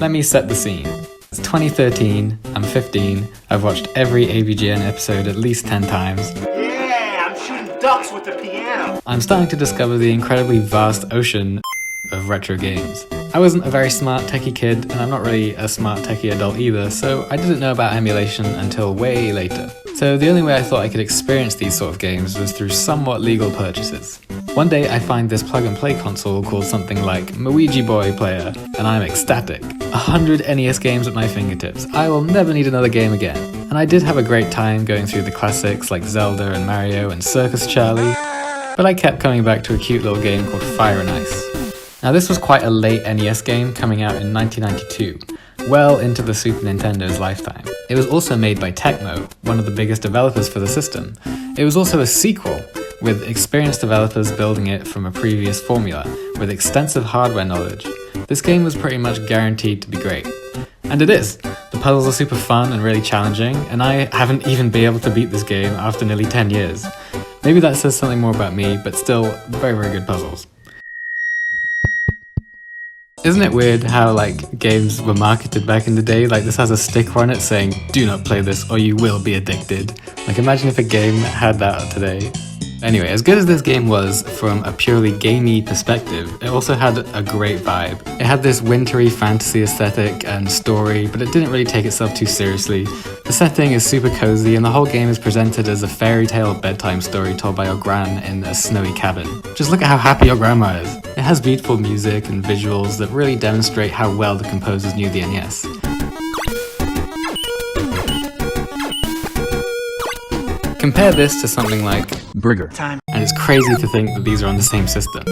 Let me set the scene. It's 2013, I'm 15, I've watched every AVGN episode at least 10 times. Yeah, I'm shooting ducks with the piano. I'm starting to discover the incredibly vast ocean of retro games. I wasn't a very smart techie kid, and I'm not really a smart techie adult either, so I didn't know about emulation until way later. So the only way I thought I could experience these sort of games was through somewhat legal purchases. One day I find this plug-and-play console called something like Ouija Boy Player, and I'm ecstatic. 100 NES games at my fingertips. I will never need another game again. And I did have a great time going through the classics like Zelda and Mario and Circus Charlie, but I kept coming back to a cute little game called Fire and Ice. Now this was quite a late NES game coming out in 1992, well into the Super Nintendo's lifetime. It was also made by Tecmo, one of the biggest developers for the system. It was also a sequel, with experienced developers building it from a previous formula, with extensive hardware knowledge. This game was pretty much guaranteed to be great. And it is! The puzzles are super fun and really challenging, and I haven't even been able to beat this game after nearly 10 years. Maybe that says something more about me, but still, very, very good puzzles. Isn't it weird how, games were marketed back in the day? This has a sticker on it saying, "Do not play this or you will be addicted." Imagine if a game had that today. Anyway, as good as this game was from a purely gamey perspective, it also had a great vibe. It had this wintry fantasy aesthetic and story, but it didn't really take itself too seriously. The setting is super cozy, and the whole game is presented as a fairy tale bedtime story told by your gran in a snowy cabin. Just look at how happy your grandma is. It has beautiful music and visuals that really demonstrate how well the composers knew the NES. Compare this to something like Burger Time, and it's crazy to think that these are on the same system.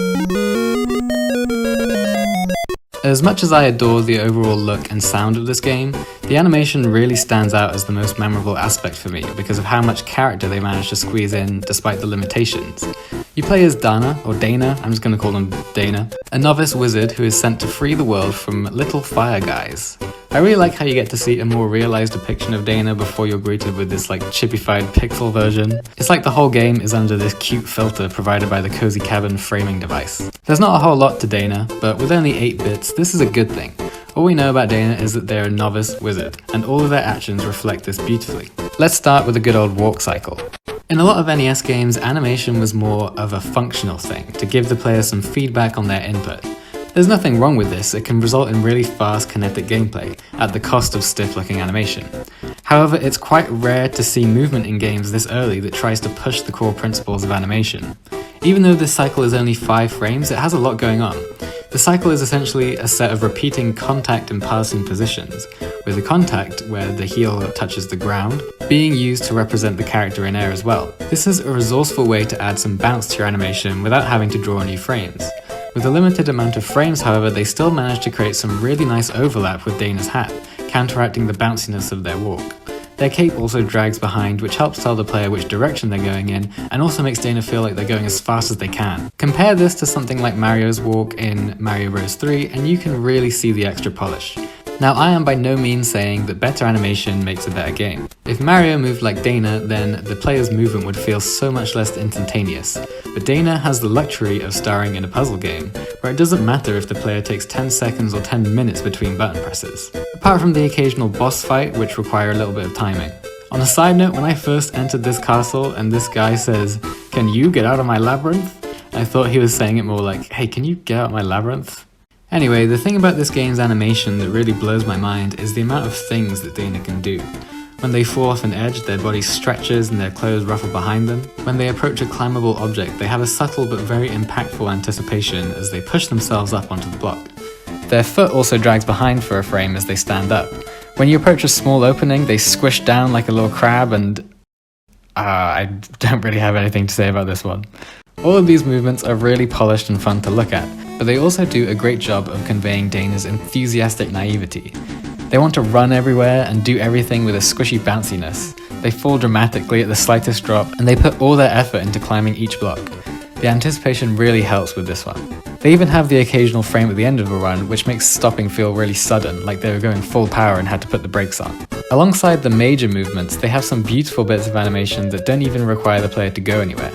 As much as I adore the overall look and sound of this game, the animation really stands out as the most memorable aspect for me because of how much character they managed to squeeze in despite the limitations. You play as Dana, or Dana, I'm just going to call them Dana, a novice wizard who is sent to free the world from little fire guys. I really like how you get to see a more realised depiction of Dana before you're greeted with this chipified pixel version. It's like the whole game is under this cute filter provided by the cozy cabin framing device. There's not a whole lot to Dana, but with only 8 bits, this is a good thing. All we know about Dana is that they're a novice wizard, and all of their actions reflect this beautifully. Let's start with a good old walk cycle. In a lot of NES games, animation was more of a functional thing, to give the player some feedback on their input. There's nothing wrong with this, it can result in really fast kinetic gameplay, at the cost of stiff-looking animation. However, it's quite rare to see movement in games this early that tries to push the core principles of animation. Even though this cycle is only 5 frames, it has a lot going on. The cycle is essentially a set of repeating contact and passing positions, with the contact, where the heel touches the ground, being used to represent the character in air as well. This is a resourceful way to add some bounce to your animation without having to draw new frames. With a limited amount of frames, however, they still managed to create some really nice overlap with Dana's hat, counteracting the bounciness of their walk. Their cape also drags behind, which helps tell the player which direction they're going in, and also makes Dana feel like they're going as fast as they can. Compare this to something like Mario's walk in Mario Bros. 3, and you can really see the extra polish. Now, I am by no means saying that better animation makes a better game. If Mario moved like Dana, then the player's movement would feel so much less instantaneous. But Dana has the luxury of starring in a puzzle game, where it doesn't matter if the player takes 10 seconds or 10 minutes between button presses. Apart from the occasional boss fight, which require a little bit of timing. On a side note, when I first entered this castle and this guy says, "Can you get out of my labyrinth?" I thought he was saying it more like, "Hey, can you get out of my labyrinth?" Anyway, the thing about this game's animation that really blows my mind is the amount of things that Dana can do. When they fall off an edge, their body stretches and their clothes ruffle behind them. When they approach a climbable object, they have a subtle but very impactful anticipation as they push themselves up onto the block. Their foot also drags behind for a frame as they stand up. When you approach a small opening, they squish down like a little crab and... I don't really have anything to say about this one. All of these movements are really polished and fun to look at, but they also do a great job of conveying Dana's enthusiastic naivety. They want to run everywhere and do everything with a squishy bounciness. They fall dramatically at the slightest drop, and they put all their effort into climbing each block. The anticipation really helps with this one. They even have the occasional frame at the end of a run, which makes stopping feel really sudden, like they were going full power and had to put the brakes on. Alongside the major movements, they have some beautiful bits of animation that don't even require the player to go anywhere.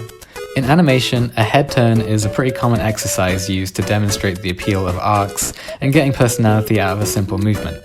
In animation, a head turn is a pretty common exercise used to demonstrate the appeal of arcs and getting personality out of a simple movement.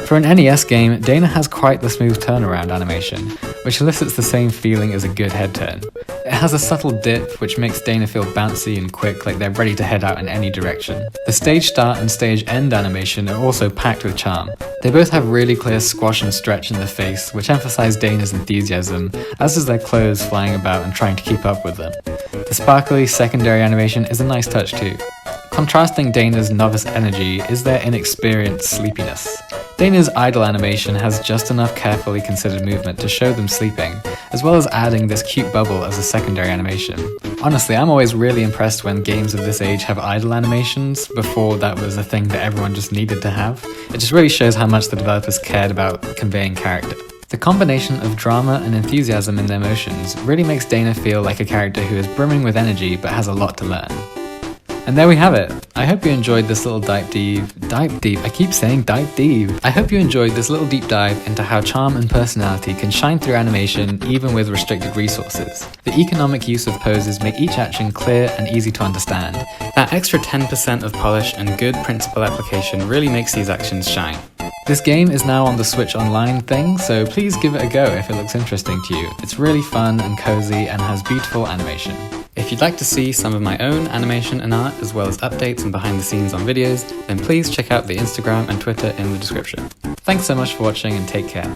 For an NES game, Dana has quite the smooth turnaround animation, which elicits the same feeling as a good head turn. It has a subtle dip, which makes Dana feel bouncy and quick, like they're ready to head out in any direction. The stage start and stage end animation are also packed with charm. They both have really clear squash and stretch in the face, which emphasize Dana's enthusiasm, as does their clothes flying about and trying to keep up with them. The sparkly secondary animation is a nice touch too. Contrasting Dana's novice energy is their inexperienced sleepiness. Dana's idle animation has just enough carefully considered movement to show them sleeping, as well as adding this cute bubble as a secondary animation. Honestly, I'm always really impressed when games of this age have idle animations, before that was a thing that everyone just needed to have. It just really shows how much the developers cared about conveying character. The combination of drama and enthusiasm in their motions really makes Dana feel like a character who is brimming with energy but has a lot to learn. And there we have it. I hope you enjoyed this little I hope you enjoyed this little deep dive into how charm and personality can shine through animation even with restricted resources. The economic use of poses make each action clear and easy to understand. That extra 10% of polish and good principle application really makes these actions shine. This game is now on the Switch Online thing, so please give it a go if it looks interesting to you. It's really fun and cozy and has beautiful animation. If you'd like to see some of my own animation and art, as well as updates and behind the scenes on videos, then please check out the Instagram and Twitter in the description. Thanks so much for watching and take care.